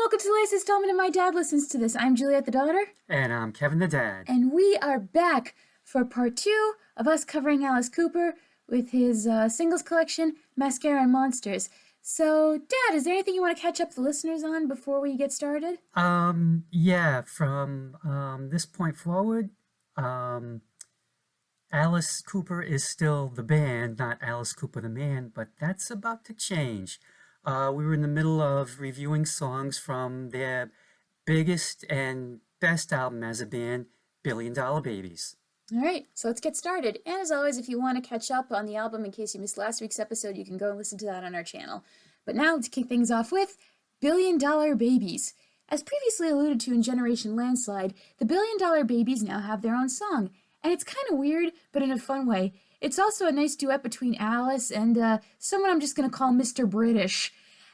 welcome to the latest installment of My Dad Listens to This. I'm Juliet the daughter. And I'm Kevin the dad. And we are back for part 2 of us covering Alice Cooper with his singles collection, Mascara and Monsters. So, Dad, is there anything you want to catch up the listeners on before we get started? Yeah, from this point forward, Alice Cooper is still the band, not Alice Cooper the man, but that's about to change. We were in the middle of reviewing songs from their biggest and best album as a band, Billion Dollar Babies. All right, so let's get started. And as always, if you want to catch up on the album in case you missed last week's episode, you can go and listen to that on our channel. But now, to kick things off with Billion Dollar Babies. As previously alluded to in Generation Landslide, the Billion Dollar Babies now have their own song. And it's kind of weird, but in a fun way. It's also a nice duet between Alice and someone I'm just going to call Mr. British.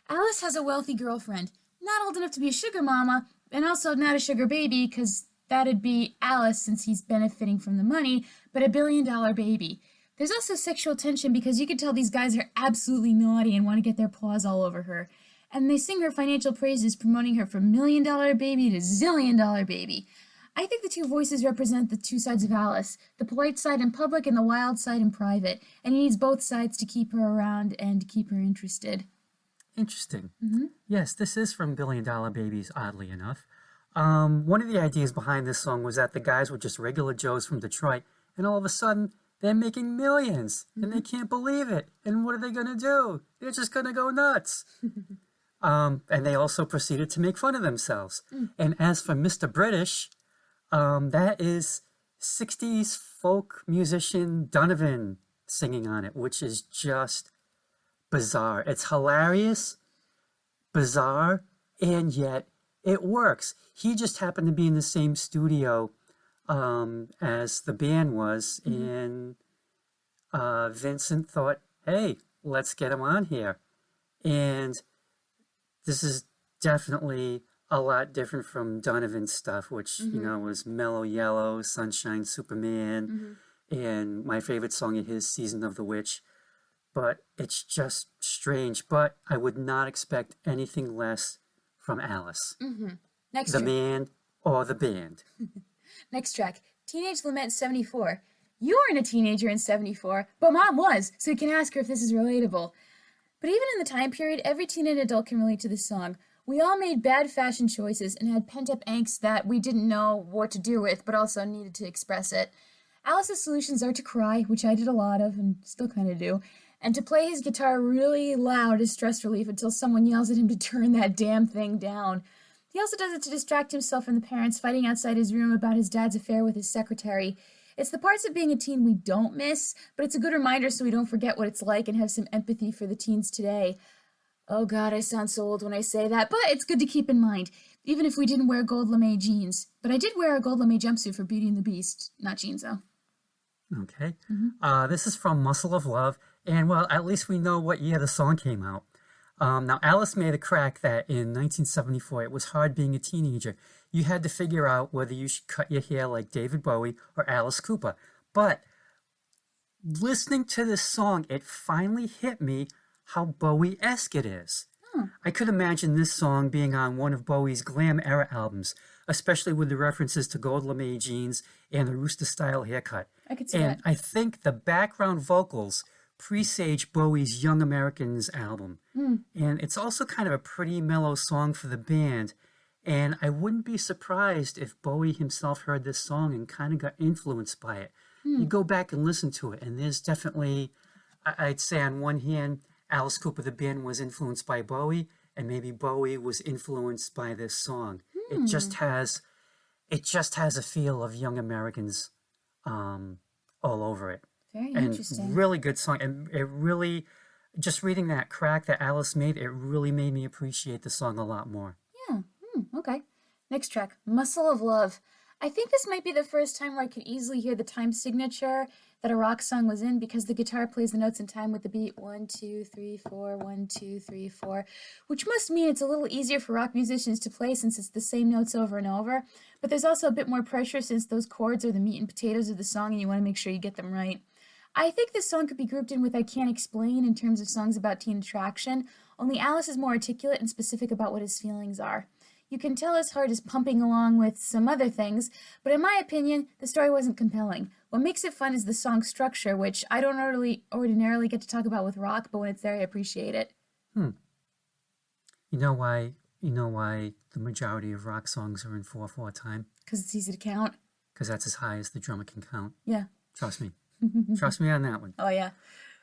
Alice has a wealthy girlfriend, not old enough to be a sugar mama, and also not a sugar baby, because that'd be Alice since he's benefiting from the money, but a billion-dollar baby. There's also sexual tension because you can tell these guys are absolutely naughty and want to get their paws all over her. And they sing her financial praises, promoting her from million-dollar baby to zillion-dollar baby. I think the two voices represent the two sides of Alice, the polite side in public and the wild side in private, and he needs both sides to keep her around and to keep her interested. Interesting. Mm-hmm. Yes, this is from Billion Dollar Babies, oddly enough. One of the ideas behind this song was that the guys were just regular Joes from Detroit, and all of a sudden, they're making millions, and they can't believe it. And what are they going to do? They're just going to go nuts. And they also proceeded to make fun of themselves. And as for Mr. British, that is 60s folk musician Donovan singing on it, which is just bizarre. It's hilarious, bizarre, and yet it works. He just happened to be in the same studio as the band was, and Vincent thought, hey, let's get him on here. And this is definitely a lot different from Donovan's stuff, which, you know, was Mellow Yellow, Sunshine Superman, and my favorite song of his, Season of the Witch. But it's just strange. But I would not expect anything less from Alice. Next the track. man or the band. Next track, Teenage Lament 74. You weren't a teenager in 74, but Mom was, so you can ask her if this is relatable. But even in the time period, every teen and adult can relate to this song. We all made bad fashion choices and had pent-up angst that we didn't know what to do with, but also needed to express it. Alice's solutions are to cry, which I did a lot of and still kind of do, and to play his guitar really loud as stress relief until someone yells at him to turn that damn thing down. He also does it to distract himself from the parents fighting outside his room about his dad's affair with his secretary. It's the parts of being a teen we don't miss, but it's a good reminder so we don't forget what it's like and have some empathy for the teens today. Oh God, I sound so old when I say that, but it's good to keep in mind, even if we didn't wear gold lame jeans. But I did wear a gold lame jumpsuit for Beauty and the Beast, not jeans though. Okay. This is from Muscle of Love, and well, at least we know what year the song came out. Now, Alice made a crack that in 1974, it was hard being a teenager. You had to figure out whether you should cut your hair like David Bowie or Alice Cooper. But listening to this song, it finally hit me how Bowie-esque it is. I could imagine this song being on one of Bowie's glam era albums, especially with the references to gold lame jeans and the rooster-style haircut. I could see And that. I think the background vocals presage Bowie's Young Americans album. And it's also kind of a pretty mellow song for the band. And I wouldn't be surprised if Bowie himself heard this song and kind of got influenced by it. You go back and listen to it, and there's definitely, I'd say on one hand, Alice Cooper, the band, was influenced by Bowie, and maybe Bowie was influenced by this song. It just has a feel of Young Americans all over it. Very And interesting. really good song. And it really, just reading that crack that Alice made, it really made me appreciate the song a lot more. Yeah, okay. Next track, Muscle of Love. I think this might be the first time where I could easily hear the time signature that a rock song was in because the guitar plays the notes in time with the beat 1, 2, 3, 4, 1, 2, 3, 4, which must mean it's a little easier for rock musicians to play since it's the same notes over and over. But there's also a bit more pressure since those chords are the meat and potatoes of the song and you want to make sure you get them right. I think this song could be grouped in with I Can't Explain in terms of songs about teen attraction, only Alice is more articulate and specific about what his feelings are. You can tell his heart is pumping along with some other things, but in my opinion, the story wasn't compelling. What makes it fun is the song structure, which I don't ordinarily get to talk about with rock, but when it's there, I appreciate it. You know why the majority of rock songs are in 4/4 time? Because it's easy to count. Because that's as high as the drummer can count. Yeah. Trust me. Trust me on that one. Oh, yeah.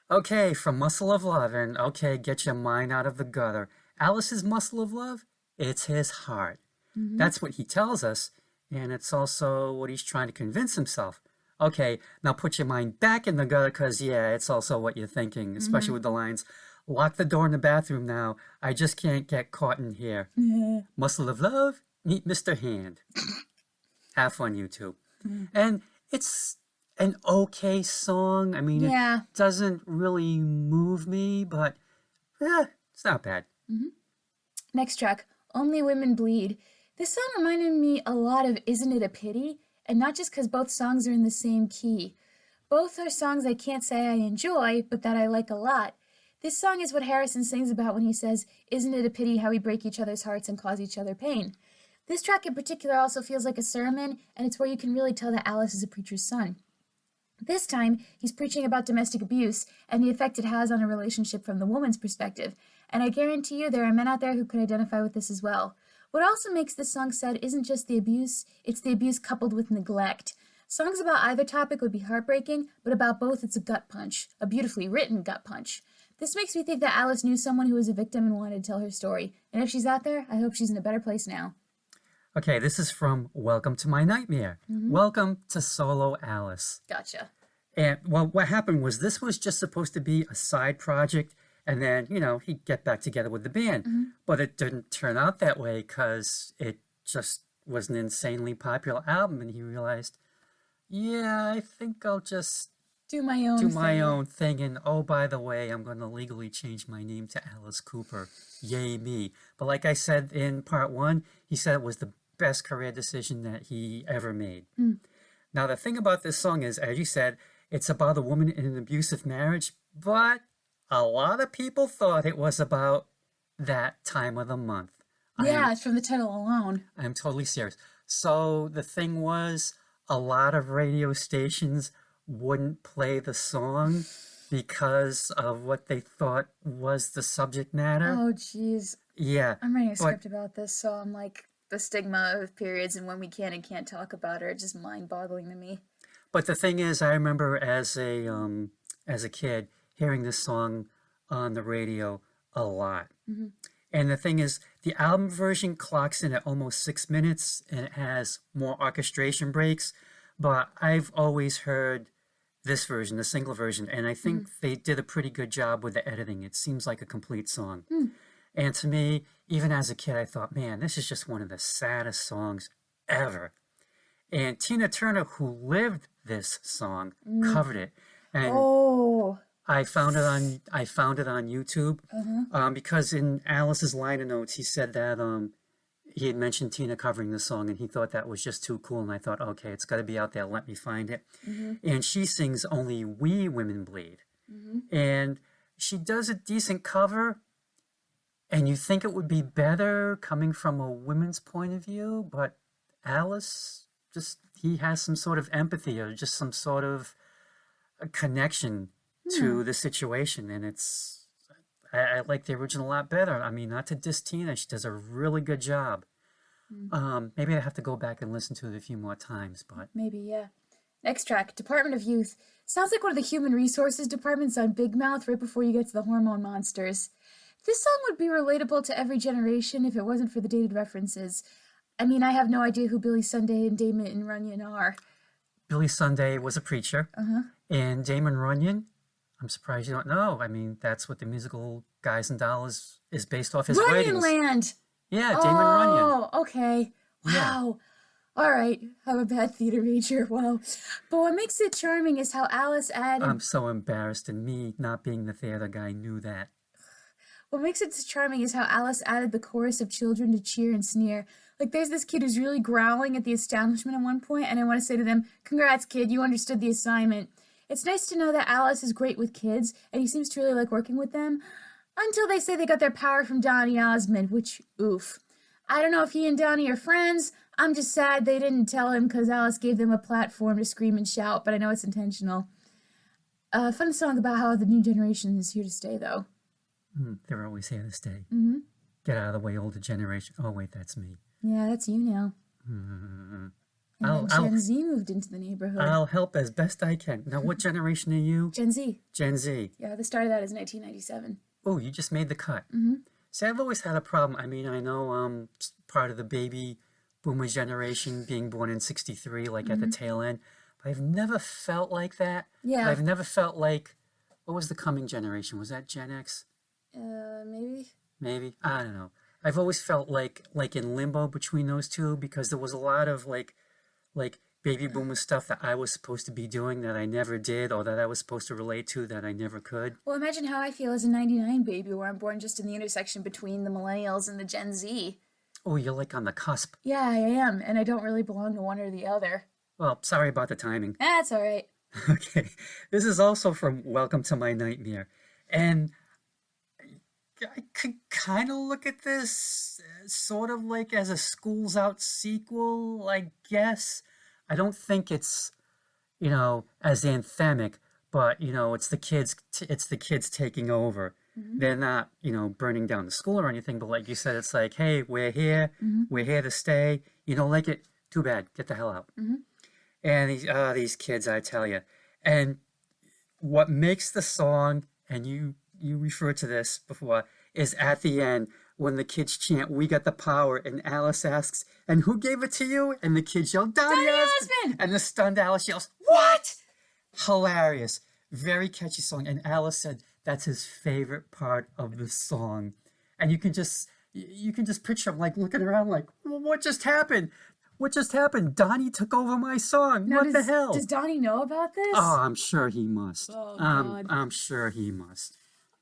Okay, from Muscle of Love, and okay, get your mind out of the gutter. Alice's muscle of love, it's his heart. That's what he tells us, and it's also what he's trying to convince himself. Okay, now put your mind back in the gutter, because, yeah, it's also what you're thinking, especially with the lines, lock the door in the bathroom now, I just can't get caught in here. Muscle of Love, meet Mr. Hand. Have fun, you two. And it's an okay song. I mean, it doesn't really move me, but it's not bad. Next track, Only Women Bleed. This song reminded me a lot of Isn't It a Pity? And not just because both songs are in the same key. Both are songs I can't say I enjoy, but that I like a lot. This song is what Harrison sings about when he says, isn't it a pity how we break each other's hearts and cause each other pain? This track in particular also feels like a sermon, and it's where you can really tell that Alice is a preacher's son. This time, he's preaching about domestic abuse and the effect it has on a relationship from the woman's perspective, and I guarantee you there are men out there who could identify with this as well. What also makes this song sad isn't just the abuse, it's the abuse coupled with neglect. Songs about either topic would be heartbreaking, but about both it's a gut punch, a beautifully written gut punch. This makes me think that Alice knew someone who was a victim and wanted to tell her story, and if she's out there, I hope she's in a better place now. Okay, this is from Welcome to My Nightmare. Welcome to Solo Alice. Gotcha. And, well, what happened was this was just supposed to be a side project, and then, he'd get back together with the band. But it didn't turn out that way because it just was an insanely popular album, and he realized, yeah, I think I'll just do my own thing. And, oh, by the way, I'm going to legally change my name to Alice Cooper. Yay me. But like I said in part 1, he said it was the best career decision that he ever made. Now, the thing about this song is, as you said, it's about a woman in an abusive marriage, but a lot of people thought it was about that time of the month. Yeah, it's from the title alone. I'm totally serious. So the thing was, a lot of radio stations wouldn't play the song because of what they thought was the subject matter. Oh, jeez. Yeah. I'm writing a script about this, so I'm like, the stigma of periods and when we can and can't talk about it are just mind-boggling to me. But the thing is, I remember as a kid hearing this song on the radio a lot. And the thing is, the album version clocks in at almost 6 minutes, and it has more orchestration breaks. But I've always heard this version, the single version, and I think they did a pretty good job with the editing. It seems like a complete song. And to me, even as a kid, I thought, man, this is just one of the saddest songs ever. And Tina Turner, who lived this song, covered it. And I found it on YouTube because in Alice's liner notes, he said that he had mentioned Tina covering the song, and he thought that was just too cool. And I thought, okay, it's got to be out there. Let me find it. And she sings Only We Women Bleed. And she does a decent cover. And you think it would be better coming from a woman's point of view, but Alice, he has some sort of empathy or just some sort of a connection to the situation. And I like the original a lot better. I mean, not to diss Tina, she does a really good job. Maybe I have to go back and listen to it a few more times, but... Maybe, yeah. Next track, Department of Youth. Sounds like one of the human resources departments on Big Mouth right before you get to the hormone monsters. This song would be relatable to every generation if it wasn't for the dated references. I mean, I have no idea who Billy Sunday and Damon Runyon are. Billy Sunday was a preacher. And Damon Runyon, I'm surprised you don't know. I mean, that's what the musical Guys and Dolls is based off his writings. Runyonland! Yeah, Damon Runyon. Oh, okay. Wow. Yeah. All right. I'm a bad theater major. Wow. But what makes it charming is how Alice added... I'm so embarrassed, and me not being the theater guy knew that. What makes it charming is how Alice added the chorus of children to cheer and sneer. Like, there's this kid who's really growling at the establishment at one point, and I want to say to them, congrats, kid, you understood the assignment. It's nice to know that Alice is great with kids, and he seems to really like working with them, until they say they got their power from Donny Osmond, which, oof. I don't know if he and Donnie are friends. I'm just sad they didn't tell him because Alice gave them a platform to scream and shout, but I know it's intentional. Fun song about how the new generation is here to stay, though. They're always here to stay. Mm-hmm. Get out of the way, older generation. Oh, wait, that's me. Yeah, that's you now. And then Gen Z moved into the neighborhood. I'll help as best I can. Now, what generation are you? Gen Z. Gen Z. Yeah, the start of that is 1997. Oh, you just made the cut. Mm-hmm. See, I've always had a problem. I mean, I know part of the baby boomer generation being born in 63, like at the tail end. But I've never felt like that. Yeah. I've never felt like, what was the coming generation? Was that Gen X? Maybe. Maybe. I don't know. I've always felt like in limbo between those two because there was a lot of like baby boomer stuff that I was supposed to be doing that I never did, or that I was supposed to relate to that I never could. Well, imagine how I feel as a 99 baby where I'm born just in the intersection between the millennials and the Gen Z. Oh, you're like on the cusp. Yeah, I am, and I don't really belong to one or the other. Well, sorry about the timing. That's all right. Okay. This is also from Welcome to My Nightmare. And I could kind of look at this sort of like as a School's Out sequel, I guess. I don't think it's, as anthemic, but, it's the kids taking over. Mm-hmm. They're not, burning down the school or anything, but like you said, it's like, hey, we're here. Mm-hmm. We're here to stay. You don't like it? Too bad. Get the hell out. Mm-hmm. And these kids, I tell you. And what makes the song, and you referred to this before, is at the end when the kids chant, "We got the power," and Alice asks, "And who gave it to you?" And the kids yell, "Donnie Osmond!" And the stunned Alice yells, "What?" Hilarious. Very catchy song. And Alice said that's his favorite part of the song. And you can just picture him like looking around like, well, what just happened? What just happened? Donnie took over my song. Now, what the hell? Does Donnie know about this? Oh, I'm sure he must. Oh, God. I'm sure he must.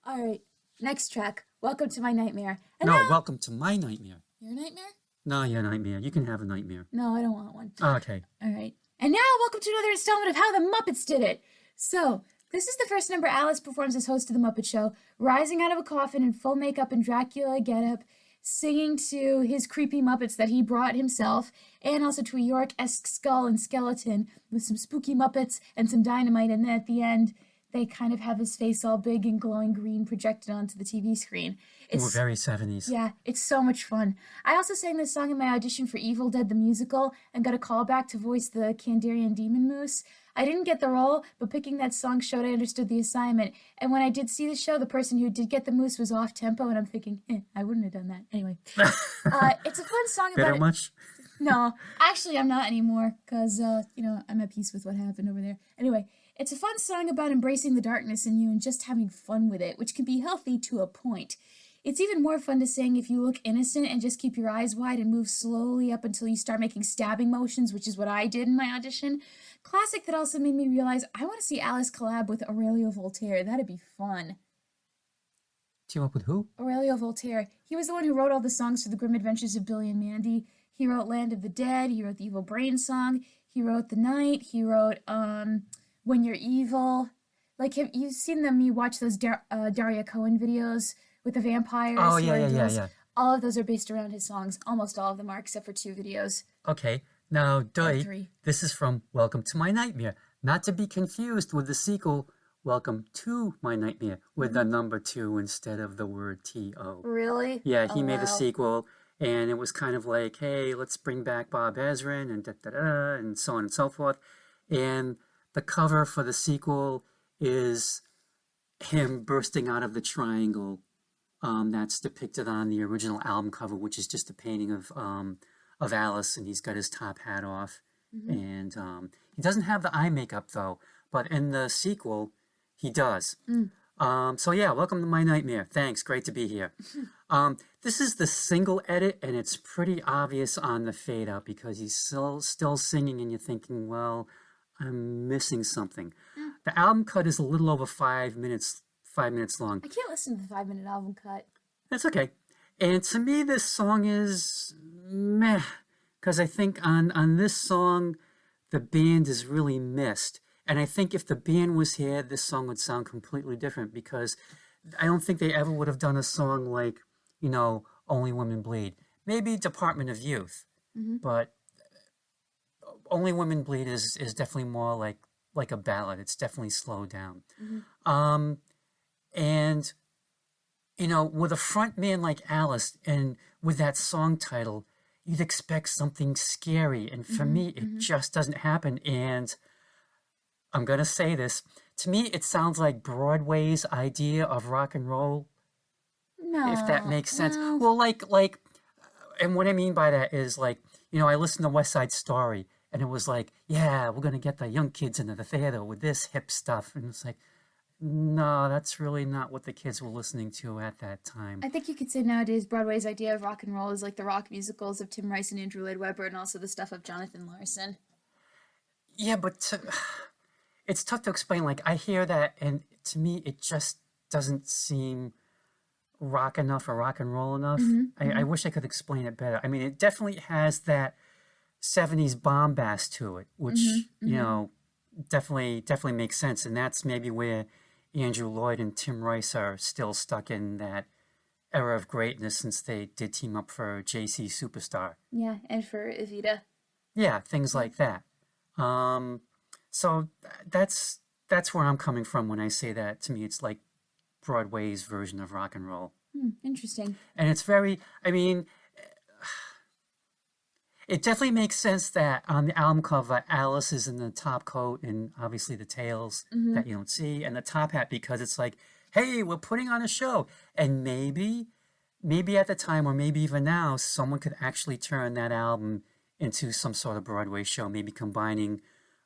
All right. Next track. Welcome to My Nightmare. And no, now... Welcome to My Nightmare. Your nightmare? No, your nightmare. You can have a nightmare. No, I don't want one. Okay. All right. And now, welcome to another installment of How the Muppets Did It. So, this is the first number Alice performs as host of The Muppet Show, rising out of a coffin in full makeup and Dracula getup, singing to his creepy Muppets that he brought himself, and also to a York-esque skull and skeleton with some spooky Muppets and some dynamite, and then at the end, they kind of have his face all big and glowing green projected onto the TV screen. It's very 70s. Yeah, it's so much fun. I also sang this song in my audition for Evil Dead the Musical and got a call back to voice the Kandarian Demon Moose. I didn't get the role, but picking that song showed I understood the assignment. And when I did see the show, the person who did get the moose was off tempo, and I'm thinking, I wouldn't have done that. Anyway, it's a fun song about Bitter much? No, actually, I'm not anymore, because, I'm at peace with what happened over there. Anyway, it's a fun song about embracing the darkness in you and just having fun with it, which can be healthy to a point. It's even more fun to sing if you look innocent and just keep your eyes wide and move slowly up until you start making stabbing motions, which is what I did in my audition. Classic that also made me realize I want to see Alice collab with Aurelio Voltaire. That'd be fun. Team up with who? Aurelio Voltaire. He was the one who wrote all the songs for The Grim Adventures of Billy and Mandy. He wrote Land of the Dead. He wrote the Evil Brain song. He wrote The Night. He wrote When You're Evil. Like, have you seen them? You watch those Daria Cohen videos with the vampires? Oh, yeah. All of those are based around his songs. Almost all of them are, except for 2 videos. Okay. Now, Doi, 3. This is from Welcome to My Nightmare. Not to be confused with the sequel, Welcome to My Nightmare, with the number 2 instead of the word T-O. Really? Yeah, he made a sequel, and it was kind of like, hey, let's bring back Bob Ezrin, and da-da-da, and so on and so forth. And the cover for the sequel is him bursting out of the triangle that's depicted on the original album cover, which is just a painting of Alice, and he's got his top hat off. Mm-hmm. And he doesn't have the eye makeup, though, but in the sequel, he does. So yeah, welcome to My Nightmare. Thanks, great to be here. This is the single edit, and it's pretty obvious on the fade out because he's still singing, and you're thinking, well, I'm missing something. The album cut is a little over 5 minutes long. I can't listen to the 5-minute album cut. That's okay. And to me, this song is meh, because I think on this song, the band is really missed. And I think if the band was here, this song would sound completely different, because I don't think they ever would have done a song like, Only Women Bleed. maybe Department of Youth, but Only Women Bleed is definitely more like a ballad. It's definitely slowed down. And, you know, with a front man like Alice and with that song title, you'd expect something scary. And for me, it just doesn't happen. And I'm going to say this. To me, it sounds like Broadway's idea of rock and roll, No. if that makes sense. No. Well, and what I mean by that is like, you know, I listened to West Side Story and it was like, yeah, we're going to get the young kids into the theater with this hip stuff. And it's like, no, that's really not what the kids were listening to at that time. I think you could say nowadays Broadway's idea of rock and roll is like the rock musicals of Tim Rice and Andrew Lloyd Webber and also the stuff of Jonathan Larson. Yeah, but it's tough to explain. Like, I hear that, and to me, it just doesn't seem rock enough or rock and roll enough. I wish I could explain it better. I mean, it definitely has that 70s bombast to it, which, you know, definitely makes sense. And that's maybe where Andrew Lloyd and Tim Rice are still stuck in that era of greatness since they did team up for JC Superstar. Yeah, and for Evita. Yeah, things like that. So that's where I'm coming from when I say that. To me, it's like Broadway's version of rock and roll. Interesting. And it's very, I mean, it definitely makes sense that on the album cover, Alice is in the top coat and obviously the tails that you don't see and the top hat, because it's like, hey, we're putting on a show. And maybe at the time or maybe even now, someone could actually turn that album into some sort of Broadway show, maybe combining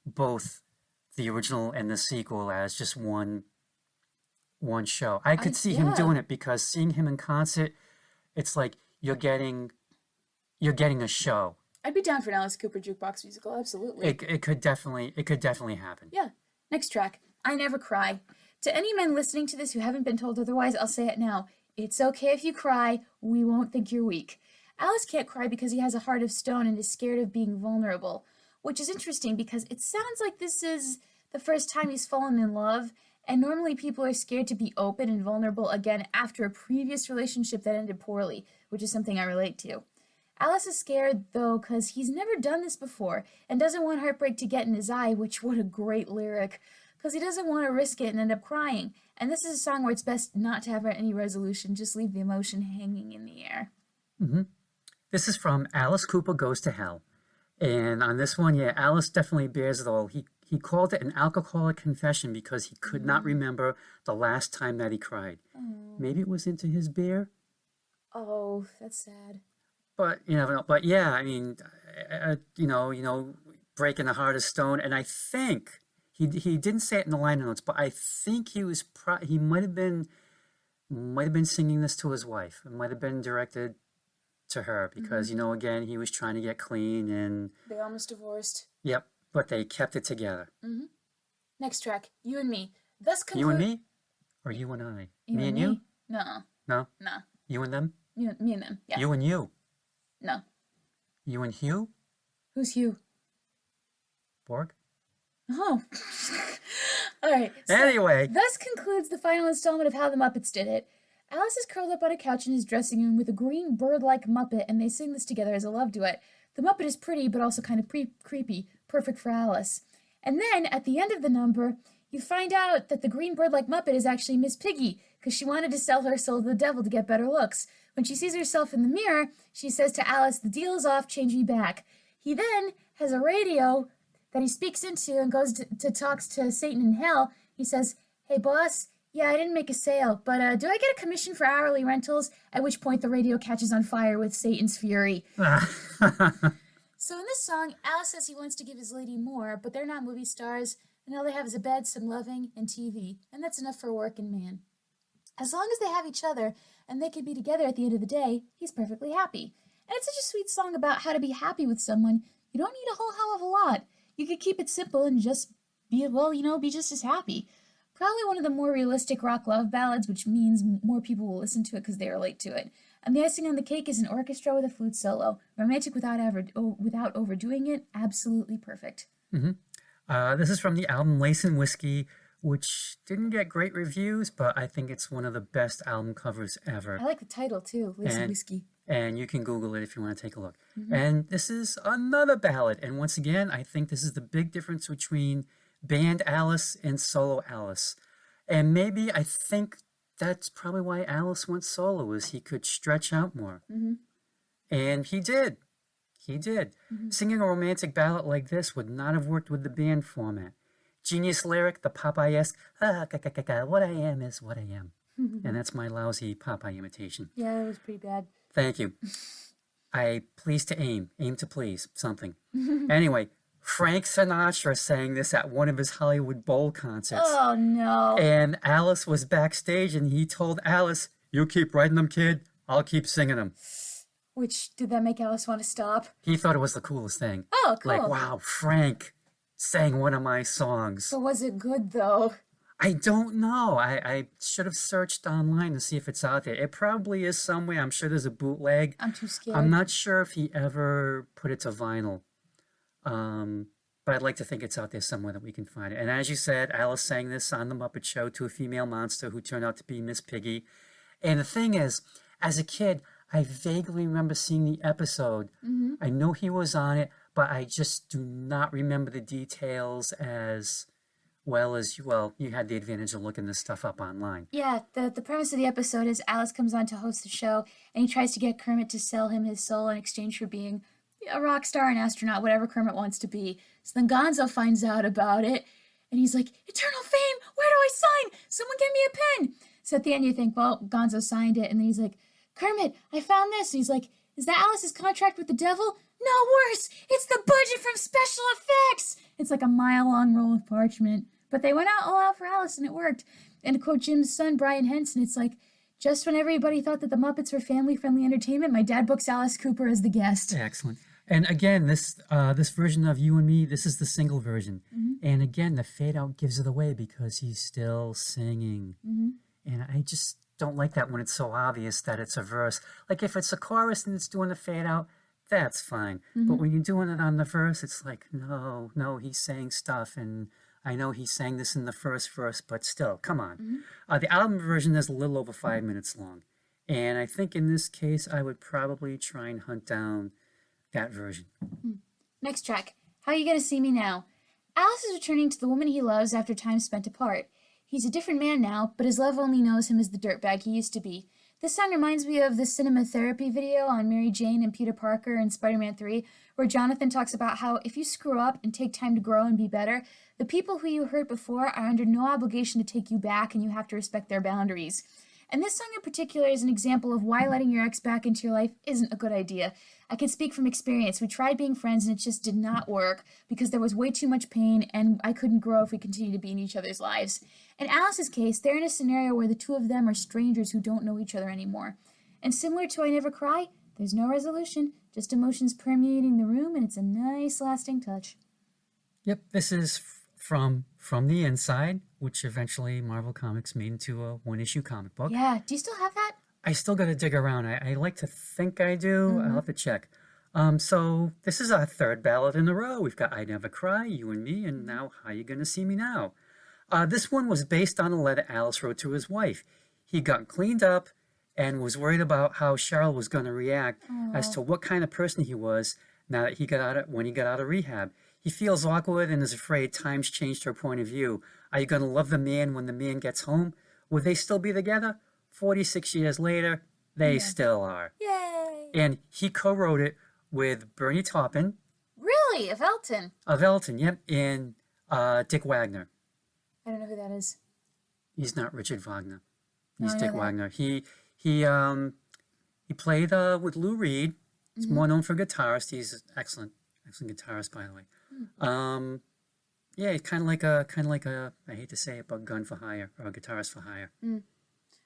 both the original and the sequel as just one show. I could see him doing it, because seeing him in concert, it's like you're getting a show. I'd be down for an Alice Cooper jukebox musical, absolutely. It could definitely happen. Yeah. Next track, I Never Cry. To any men listening to this who haven't been told otherwise, I'll say it now. It's okay if you cry. We won't think you're weak. Alice can't cry because he has a heart of stone and is scared of being vulnerable, which is interesting because it sounds like this is the first time he's fallen in love, and normally people are scared to be open and vulnerable again after a previous relationship that ended poorly, which is something I relate to. Alice is scared, though, because he's never done this before and doesn't want heartbreak to get in his eye, which, what a great lyric, because he doesn't want to risk it and end up crying. And this is a song where it's best not to have any resolution, just leave the emotion hanging in the air. This is from Alice Cooper Goes to Hell. And on this one, yeah, Alice definitely bears it all. He called it an alcoholic confession because he could not remember the last time that he cried. Maybe it was into his beer. Oh, that's sad. But you never know. But yeah, I mean, you know, breaking the heart of stone. And I think he didn't say it in the liner notes, but I think he might have been singing this to his wife. It might have been directed to her because you know, again, he was trying to get clean and they almost divorced. Yep, but they kept it together. Next track, You and Me. Thus You and me, or you and I? Me and you? No. No. No. You and them? Me and them. Yeah. You and you. No. You and Hugh? Who's Hugh? Borg? Oh. All right. So Anyway. Thus concludes the final installment of How the Muppets Did It. Alice is curled up on a couch in his dressing room with a green bird-like Muppet, and they sing this together as a love duet. The Muppet is pretty, but also kind of creepy. Perfect for Alice. And then, at the end of the number, you find out that the green bird-like Muppet is actually Miss Piggy, because she wanted to sell her soul to the devil to get better looks. When she sees herself in the mirror, she says to Alice, "The deal is off, change me back." He then has a radio that he speaks into and goes to talks to Satan in hell. He says, "Hey, boss, yeah, I didn't make a sale, but do I get a commission for hourly rentals?" At which point the radio catches on fire with Satan's fury. So in this song, Alice says he wants to give his lady more, but they're not movie stars, and all they have is a bed, some loving, and TV, and that's enough for a working man. As long as they have each other, and they can be together at the end of the day, he's perfectly happy. And it's such a sweet song about how to be happy with someone. You don't need a whole hell of a lot. You could keep it simple and just be just as happy. Probably one of the more realistic rock love ballads, which means more people will listen to it because they relate to it. And the icing on the cake is an orchestra with a flute solo. Romantic without overdoing it. Absolutely perfect. This is from the album Lace and Whiskey, which didn't get great reviews, but I think it's one of the best album covers ever. I like the title, too, Lace and Whiskey. And you can Google it if you want to take a look. And this is another ballad. And once again, I think this is the big difference between band Alice and solo Alice. And maybe I think that's probably why Alice went solo, is he could stretch out more. And he did. He did. Singing a romantic ballad like this would not have worked with the band format. Genius lyric, the Popeye-esque, what I am is what I am. And that's my lousy Popeye imitation. Yeah, that was pretty bad. Thank you. I please to aim to please, something. Anyway, Frank Sinatra sang this at one of his Hollywood Bowl concerts. Oh, no. And Alice was backstage, and he told Alice, "You keep writing them, kid. I'll keep singing them." Which, did that make Alice want to stop? He thought it was the coolest thing. Oh, cool. Like, wow, Frank sang one of my songs. But was it good, though? I don't know. I should have searched online to see if it's out there. It probably is somewhere. I'm sure there's a bootleg. I'm too scared. I'm not sure if he ever put it to vinyl. But I'd like to think it's out there somewhere that we can find it. And as you said, Alice sang this on The Muppet Show to a female monster who turned out to be Miss Piggy. And the thing is, as a kid, I vaguely remember seeing the episode. I know he was on it, but I just do not remember the details as well as, well, you had the advantage of looking this stuff up online. Yeah, the premise of the episode is Alice comes on to host the show, and he tries to get Kermit to sell him his soul in exchange for being a rock star, an astronaut, whatever Kermit wants to be. So then Gonzo finds out about it, and he's like, "Eternal fame, where do I sign? Someone get me a pen." So at the end you think, well, Gonzo signed it, and then he's like, "Kermit, I found this." And he's like, "Is that Alice's contract with the devil?" "No, worse, it's the budget from special effects." It's like a mile-long roll of parchment. But they went all out for Alice, and it worked. And to quote Jim's son, Brian Henson, it's like, "Just when everybody thought that the Muppets were family-friendly entertainment, my dad books Alice Cooper as the guest." Excellent. And again, this version of You and Me, this is the single version. And again, the fade out gives it away because he's still singing. And I just don't like that when it's so obvious that it's a verse. Like if it's a chorus and it's doing the fade out, that's fine. But when you're doing it on the verse, it's like, no, he's saying stuff. And I know he sang this in the first verse, but still, come on. The album version is a little over 5 minutes long. And I think in this case, I would probably try and hunt down that version. Next track, How You Gonna See Me Now? Alice is returning to the woman he loves after time spent apart. He's a different man now, but his love only knows him as the dirtbag he used to be. This song reminds me of the cinema therapy video on Mary Jane and Peter Parker in Spider-Man 3, where Jonathan talks about how if you screw up and take time to grow and be better, the people who you hurt before are under no obligation to take you back, and you have to respect their boundaries. And this song in particular is an example of why letting your ex back into your life isn't a good idea. I can speak from experience. We tried being friends and it just did not work because there was way too much pain and I couldn't grow if we continued to be in each other's lives. In Alice's case, they're in a scenario where the two of them are strangers who don't know each other anymore. And similar to I Never Cry, there's no resolution, just emotions permeating the room, and it's a nice lasting touch. Yep, this is from the Inside, which eventually Marvel Comics made into a one-issue comic book. Yeah, do you still have that? I still got to dig around. I like to think I do. I'll have to check. So this is our third ballad in a row. We've got I Never Cry, You and Me, and now How You Gonna See Me Now. This one was based on a letter Alice wrote to his wife. He got cleaned up and was worried about how Cheryl was going to react as to what kind of person he was now that when he got out of rehab. He feels awkward and is afraid time's changed her point of view. Are you going to love the man when the man gets home? Will they still be together? 46 years later, they still are. Yay! And he co-wrote it with Bernie Taupin. Really? Of Elton? Of Elton, yep. And Dick Wagner. I don't know who that is. He's not Richard Wagner. No, He's I know Dick that. Wagner. He played with Lou Reed. He's more known for guitarist. He's an excellent guitarist, by the way. Yeah, he's kind of like a I hate to say it, but gun for hire or a guitarist for hire.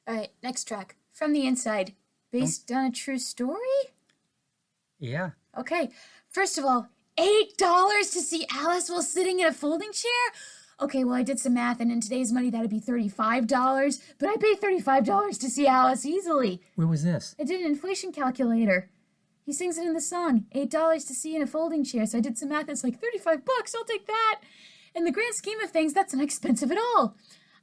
All right, next track. From the Inside. Based on a true story? Yeah. Okay, first of all, $8 to see Alice while sitting in a folding chair? Okay, well, I did some math, and in today's money, that'd be $35. But I paid $35 to see Alice easily. Where was this? I did an inflation calculator. He sings it in the song. $8 to see in a folding chair. So I did some math. It's like $35. I'll take that. In the grand scheme of things, that's not expensive at all.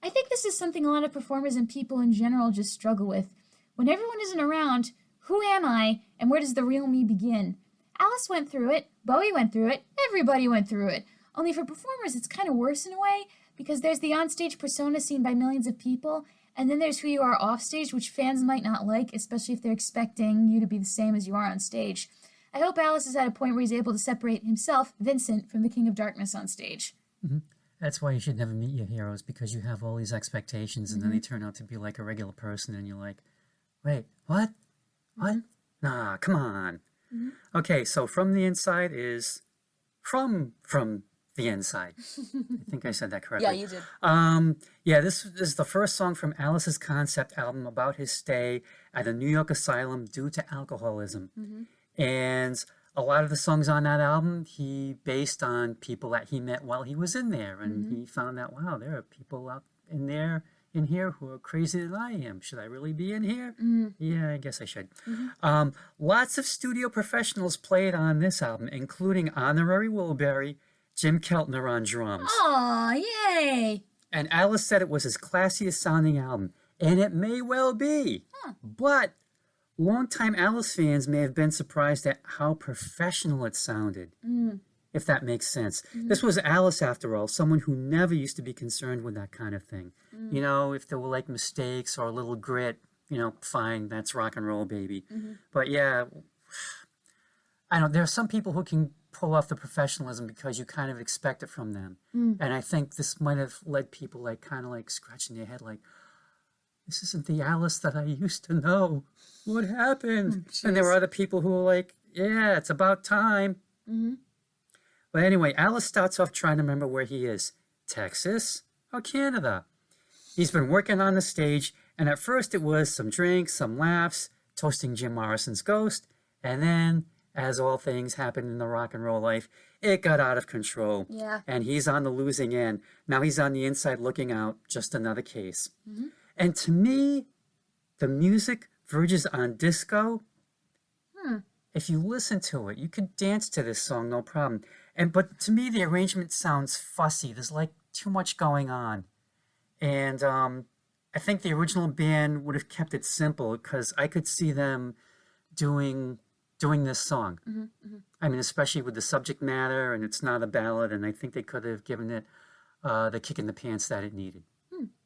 I think this is something a lot of performers and people in general just struggle with. When everyone isn't around, Who am I, and where does the real me begin? Alice went through it, Bowie went through it, everybody went through it. Only for performers, it's kind of worse in a way, because there's the onstage persona seen by millions of people, and then there's who you are offstage, which fans might not like, especially if they're expecting you to be the same as you are on stage. I hope Alice is at a point where he's able to separate himself, Vincent, from the King of Darkness on stage. Mm-hmm. That's why you should never meet your heroes, because you have all these expectations, and then they turn out to be like a regular person, and you're like, wait, what? What? Nah, come on. Okay, so From the Inside is from the inside. I think I said that correctly. Yeah, you did. Yeah, this is the first song from Alice's concept album about his stay at a New York asylum due to alcoholism. And a lot of the songs on that album he based on people that he met while he was in there. And he found out, wow, there are people out in here who are crazier than I am. Should I really be in here? Yeah, I guess I should. Lots of studio professionals played on this album, including Honorary Wilbury, Jim Keltner on drums. Aw, yay! And Alice said it was his classiest sounding album, and it may well be. But longtime Alice fans may have been surprised at how professional it sounded, if that makes sense. This was Alice, after all, someone who never used to be concerned with that kind of thing. You know, if there were like mistakes or a little grit, you know, fine, that's rock and roll, baby. But yeah, I don't, there are some people who can pull off the professionalism because you kind of expect it from them. And I think this might have led people like kind of like scratching their head like, this isn't the Alice that I used to know. What happened? And there were other people who were like, yeah, it's about time. But anyway, Alice starts off trying to remember where he is. Texas or Canada? He's been working on the stage, and at first it was some drinks, some laughs, toasting Jim Morrison's ghost, and then, as all things happen in the rock and roll life, it got out of control. Yeah. And he's on the losing end. Now he's on the inside looking out, just another case. And to me, the music verges on disco. If you listen to it, you could dance to this song, no problem. But to me, the arrangement sounds fussy. There's like too much going on. And I think the original band would have kept it simple because I could see them doing this song. I mean, especially with the subject matter, and it's not a ballad, and I think they could have given it the kick in the pants that it needed.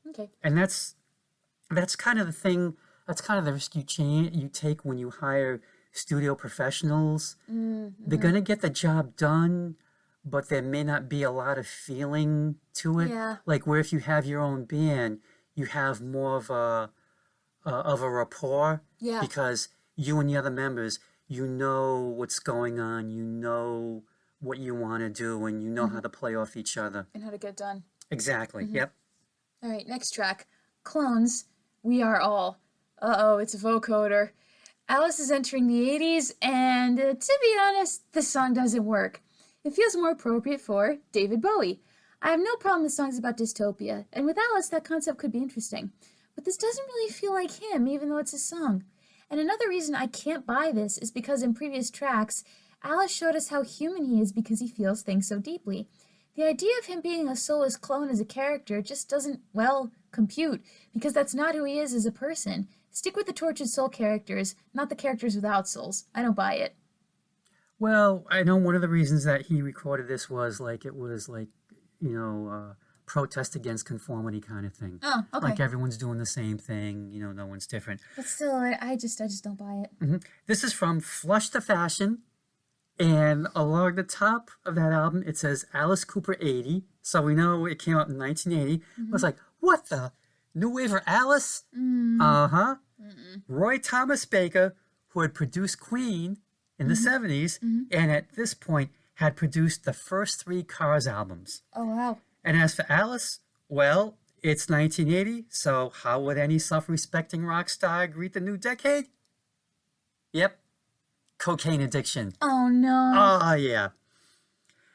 Okay. And that's kind of the thing. That's kind of the risk you take when you hire studio professionals. They're gonna get the job done, but there may not be a lot of feeling to it. Yeah. Like where if you have your own band, you have more of a rapport. Yeah. Because you and the other members, you know what's going on, you know what you want to do, and you know how to play off each other. And how to get done. Exactly. Yep. All right, next track. Clones, We Are All. Uh-oh, it's a vocoder. Alice is entering the 80s, and to be honest, this song doesn't work. It feels more appropriate for David Bowie. I have no problem the song's about dystopia, and with Alice, that concept could be interesting. But this doesn't really feel like him, even though it's his song. And another reason I can't buy this is because in previous tracks, Alice showed us how human he is because he feels things so deeply. The idea of him being a soulless clone as a character just doesn't, well, compute, because that's not who he is as a person. Stick with the tortured soul characters, not the characters without souls. I don't buy it. Well, I know one of the reasons that he recorded this was protest against conformity kind of thing. Oh, okay. Like everyone's doing the same thing, no one's different. But still, I just don't buy it. This is from Flush the Fashion, and along the top of that album, it says Alice Cooper 80, so we know it came out in 1980. I was like, what the? New Wave for Alice? Roy Thomas Baker, who had produced Queen in the 70s, and at this point had produced the first 3 Cars albums. Oh, wow. And as for Alice, well, it's 1980, so how would any self-respecting rock star greet the new decade? Yep, cocaine addiction. Oh, no. Oh, yeah.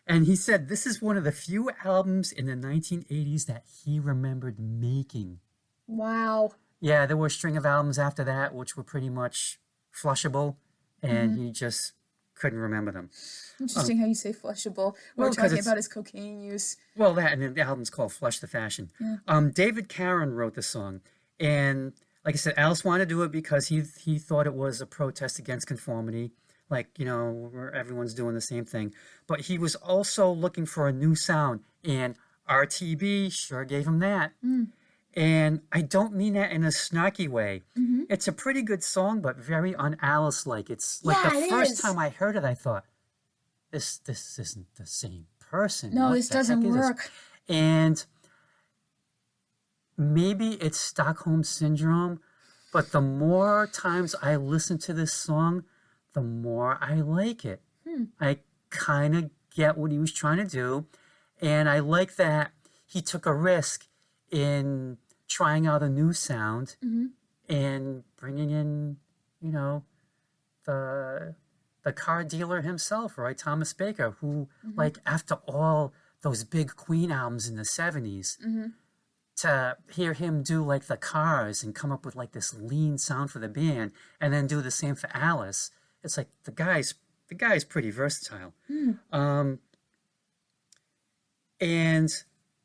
And he said this is one of the few albums in the 1980s that he remembered making. Wow. Yeah, there were a string of albums after that which were pretty much flushable, and he just couldn't remember them. Interesting how you say flushable. We're talking about his cocaine use. Well, that, and then the album's called Flush the Fashion. Yeah. David Caron wrote the song, and like I said, Alice wanted to do it because he thought it was a protest against conformity, like where everyone's doing the same thing. But he was also looking for a new sound, and RTB sure gave him that. And I don't mean that in a snarky way. It's a pretty good song, but very un-Alice-like. It's like Yeah, the it first is. time I heard it, I thought, this isn't the same person. No, What this the heck doesn't is this? work. And maybe it's Stockholm Syndrome, but the more times I listen to this song, the more I like it. I kind of get what he was trying to do, and I like that he took a risk in trying out a new sound and bringing in, the car dealer himself, Roy Thomas Baker, who, like, after all those big Queen albums in the 70s, to hear him do, like, the Cars and come up with, like, this lean sound for the band and then do the same for Alice, it's like the guy's pretty versatile. And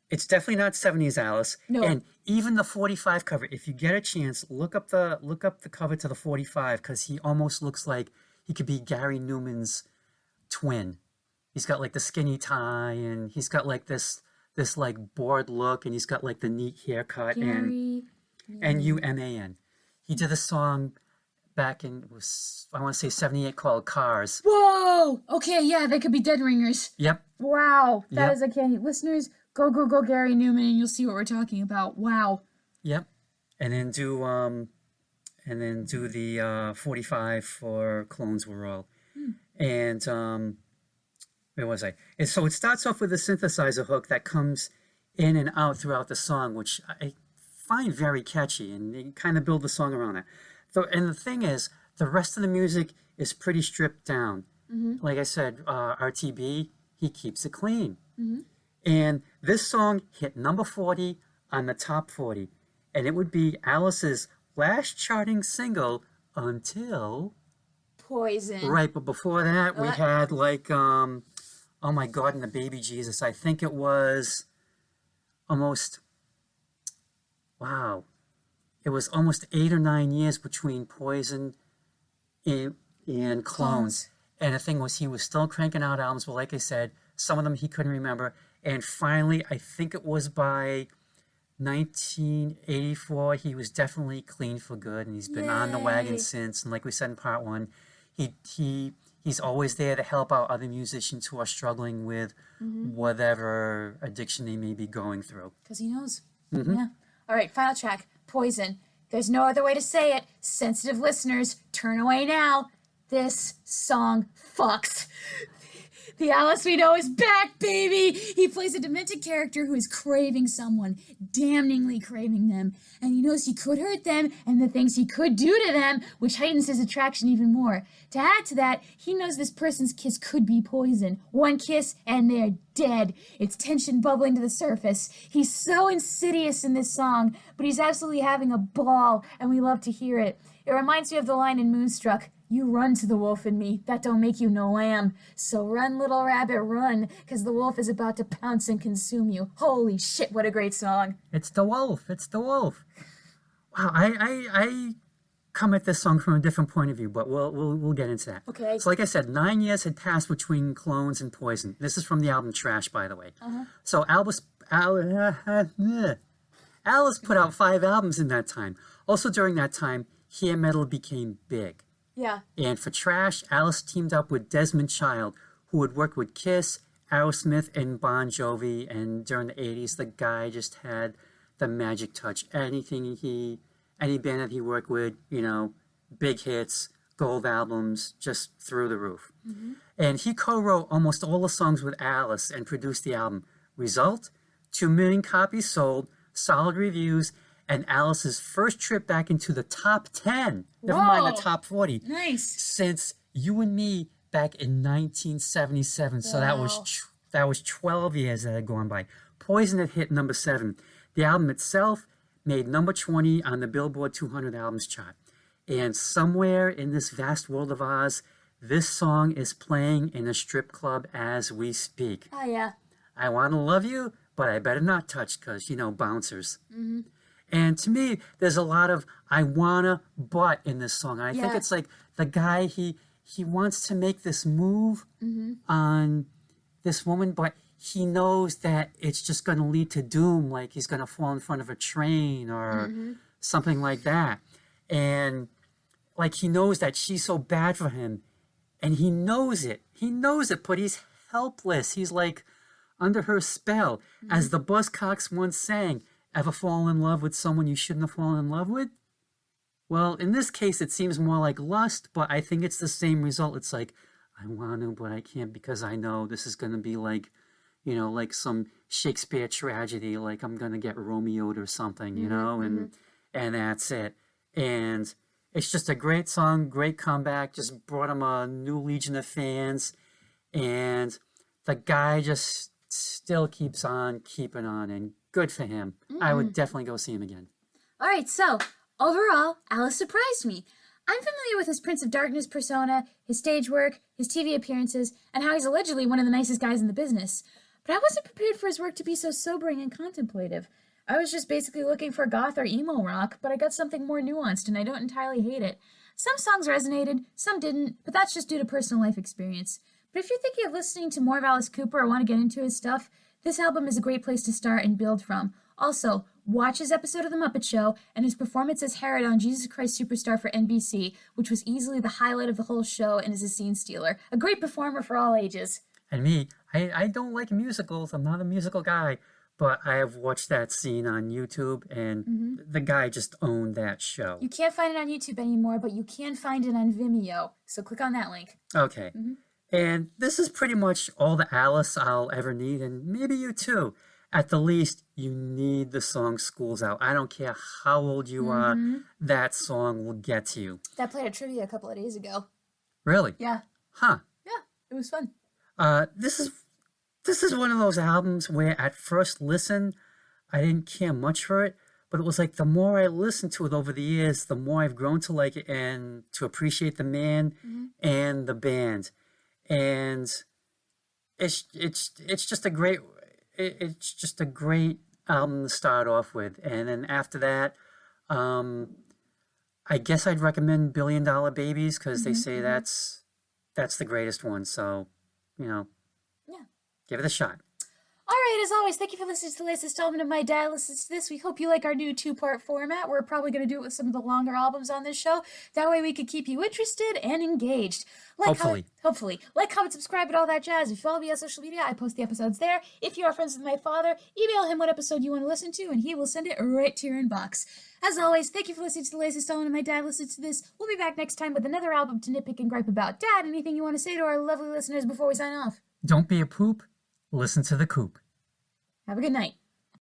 it's definitely not 70s Alice. No. And even the 45 cover, if you get a chance, look up the cover to the 45, because he almost looks like he could be Gary Newman's twin. He's got like the skinny tie, and he's got like this like bored look, and he's got like the neat haircut. Gary and Uman. He did a song back in, I want to say 78, called Cars. Whoa! Okay, yeah, they could be dead ringers. Yep. Wow, that Yep. is a candy. Listeners, go Google Gary Newman and you'll see what we're talking about. Wow. Yep. And then do the 45 for Clones Were All. And where was I? And so it starts off with a synthesizer hook that comes in and out throughout the song, which I find very catchy, and they kind of build the song around it. So, and the thing is, the rest of the music is pretty stripped down. Like I said, RTB, he keeps it clean. And this song hit number 40 on the top 40. And it would be Alice's last charting single until... Poison. Right, but before that, we had like, oh my God, and the Baby Jesus. I think it was almost, wow. It was almost 8 or 9 years between Poison and Clones. And the thing was, he was still cranking out albums, but like I said, some of them he couldn't remember. And finally, I think it was by 1984, he was definitely clean for good, and he's been on the wagon Yay. since. And like we said in part one, he's always there to help out other musicians who are struggling with whatever addiction they may be going through. Because he knows. Yeah. All right, final track, Poison. There's no other way to say it. Sensitive listeners, turn away now. This song fucks. The Alice we know is back, baby! He plays a demented character who is craving someone, damningly craving them, and he knows he could hurt them and the things he could do to them, which heightens his attraction even more. To add to that, he knows this person's kiss could be poison. One kiss and they're dead. It's tension bubbling to the surface. He's so insidious in this song, but he's absolutely having a ball, and we love to hear it. It reminds me of the line in Moonstruck, "You run to the wolf in me, that don't make you no lamb. So run, little rabbit, run, because the wolf is about to pounce and consume you." Holy shit, what a great song. It's the wolf. It's the wolf. Wow, I come at this song from a different point of view, but we'll get into that. Okay. So like I said, 9 years had passed between Clones and Poison. This is from the album Trash, by the way. So Alice put out 5 albums in that time. Also during that time, hair metal became big. Yeah. And for Trash, Alice teamed up with Desmond Child, who had worked with Kiss, Aerosmith, and Bon Jovi. And during the 80s, the guy just had the magic touch. Any band that he worked with, big hits, gold albums, just through the roof. And he co-wrote almost all the songs with Alice and produced the album. Result, 2 million copies sold, solid reviews, and Alice's first trip back into the top 10, never mind the Whoa. top 40, Nice. since You and Me back in 1977. So that was 12 years that had gone by. Poison had hit number 7. The album itself made number 20 on the Billboard 200 albums chart. And somewhere in this vast world of Oz, this song is playing in a strip club as we speak. Oh, yeah. I want to love you, but I better not touch, because, bouncers. And to me, there's a lot of I wanna but in this song. And I think Yeah. it's like the guy he wants to make this move on this woman, but he knows that it's just going to lead to doom, like he's going to fall in front of a train or something like that. And like he knows that she's so bad for him, and he knows it. He knows it, but he's helpless. He's like under her spell. As the Buzzcocks once sang, ever fall in love with someone you shouldn't have fallen in love with? Well, in this case, it seems more like lust, but I think it's the same result. It's like, I want to, but I can't because I know this is going to be like, like some Shakespeare tragedy, like I'm going to get Romeo'd or something, and that's it. And it's just a great song, great comeback, just brought him a new legion of fans. And the guy just still keeps on keeping on, and good for him. I would definitely go see him again. All right, so overall, Alice surprised me. I'm familiar with his Prince of Darkness persona, his stage work, his TV appearances, and how he's allegedly one of the nicest guys in the business. But I wasn't prepared for his work to be so sobering and contemplative. I was just basically looking for goth or emo rock, but I got something more nuanced, and I don't entirely hate it. Some songs resonated, some didn't, but that's just due to personal life experience. But if you're thinking of listening to more of Alice Cooper or want to get into his stuff, this album is a great place to start and build from. Also, watch his episode of The Muppet Show and his performance as Herod on Jesus Christ Superstar for NBC, which was easily the highlight of the whole show and is a scene stealer. A great performer for all ages. And me, I don't like musicals. I'm not a musical guy, but I have watched that scene on YouTube, and the guy just owned that show. You can't find it on YouTube anymore, but you can find it on Vimeo, so click on that link. Okay. And this is pretty much all the Alice I'll ever need, and maybe you too. At the least, you need the song School's Out. I don't care how old you are, that song will get to you. That played at trivia a couple of days ago. Really? Yeah. Huh. Yeah, it was fun. This is one of those albums where at first listen, I didn't care much for it, but it was like the more I listened to it over the years, the more I've grown to like it and to appreciate the man and the band. And it's just a great album to start off with. And then after that, I guess I'd recommend $1 Billion Babies because they say that's the greatest one. So, give it a shot. All right, as always, thank you for listening to the latest installment of My Dad Listens to This. We hope you like our new 2-part format. We're probably going to do it with some of the longer albums on this show. That way we can keep you interested and engaged. Hopefully. Like, comment, subscribe, and all that jazz. If you follow me on social media, I post the episodes there. If you are friends with my father, email him what episode you want to listen to, and he will send it right to your inbox. As always, thank you for listening to the latest installment of My Dad Listens to This. We'll be back next time with another album to nitpick and gripe about. Dad, anything you want to say to our lovely listeners before we sign off? Don't be a poop. Listen to the coop. Have a good night.